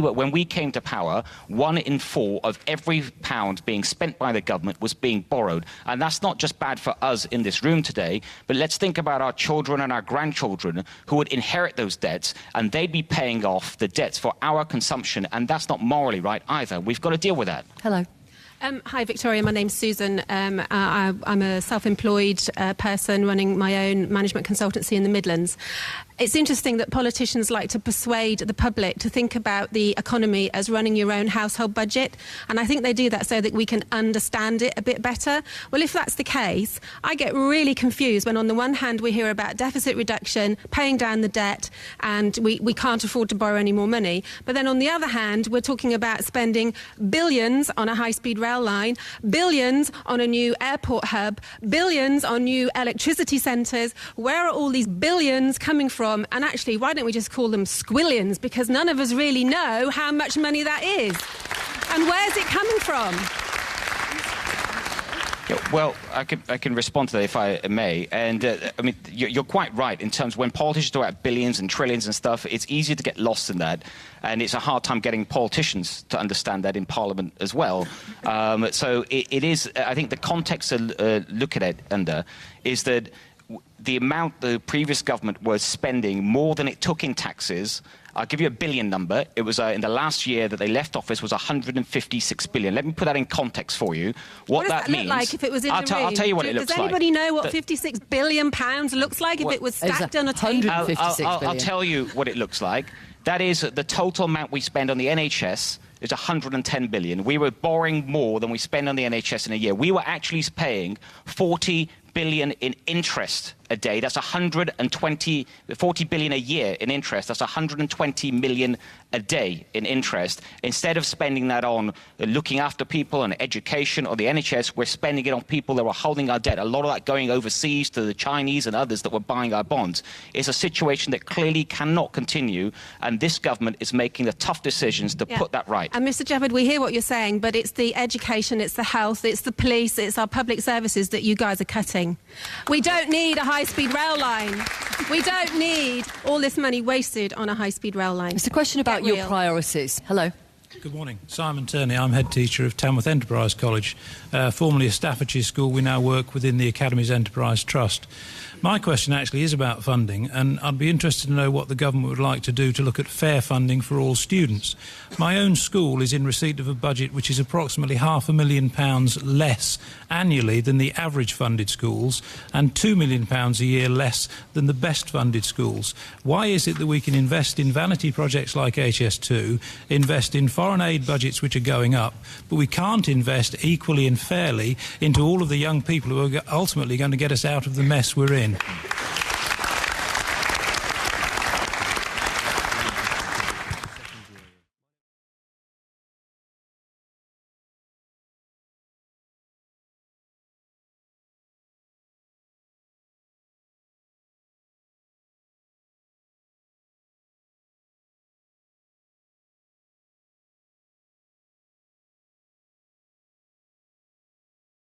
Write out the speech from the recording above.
When we came to power, 1 in 4 of every pound being spent by the government was being borrowed. And that's not just bad for us in this room today, but let's think about our children and our grandchildren who would inherit those debts, and they'd be paying off the debts for our consumption, and that's not morally right either. We've got to deal with that. Hello. Hi, Victoria. My name's Susan. I'm a self-employed person running my own management consultancy in the Midlands. It's interesting that politicians like to persuade the public to think about the economy as running your own household budget, and I think they do that so that we can understand it a bit better. Well, if that's the case, I get really confused when on the one hand we hear about deficit reduction, paying down the debt, and we can't afford to borrow any more money, but then on the other hand we're talking about spending billions on a high-speed rail line, billions on a new airport hub, billions on new electricity centres. Where are all these billions coming from? And actually, why don't we just call them squillions? Because none of us really know how much money that is. And where's it coming from? Yeah, well, I can respond to that if I may. And I mean, you're quite right in terms of when politicians talk about billions and trillions and stuff, it's easy to get lost in that. And it's a hard time getting politicians to understand that in Parliament as well. So it is, I think the context to look at it under is that the amount the previous government was spending more than it took in taxes. I'll give you a billion number. It was in the last year that they left office was 156 billion. Let me put that in context for you. What does that means, look like if it was in the room? I'll tell you what it looks like. Does anybody know what 56 billion pounds looks like if it was stacked on a table? I'll tell you what it looks like. That is the total amount we spend on the NHS is 110 billion. We were borrowing more than we spend on the NHS in a year. We were actually paying 40 billion in interest a day. That's 40 billion a year in interest. That's 120 million a day in interest. Instead of spending that on looking after people and education or the NHS, we're spending it on people that were holding our debt. A lot of that going overseas to the Chinese and others that were buying our bonds. It's a situation that clearly cannot continue, and this government is making the tough decisions to put that right. And Mr. Javed, we hear what you're saying, but it's the education, it's the health, it's the police, it's our public services that you guys are cutting. We don't need a high-speed rail line. We don't need all this money wasted on a high-speed rail line. It's a question about your priorities. Hello. Good morning. Simon Turney. I'm head teacher of Tamworth Enterprise College. Formerly a Staffordshire school, we now work within the Academy's Enterprise Trust. My question actually is about funding, and I'd be interested to know what the government would like to do to look at fair funding for all students. My own school is in receipt of a budget which is approximately £500,000 less annually than the average funded schools and £2 million a year less than the best funded schools. Why is it that we can invest in vanity projects like HS2, invest in foreign aid budgets which are going up, but we can't invest equally and fairly into all of the young people who are ultimately going to get us out of the mess we're in?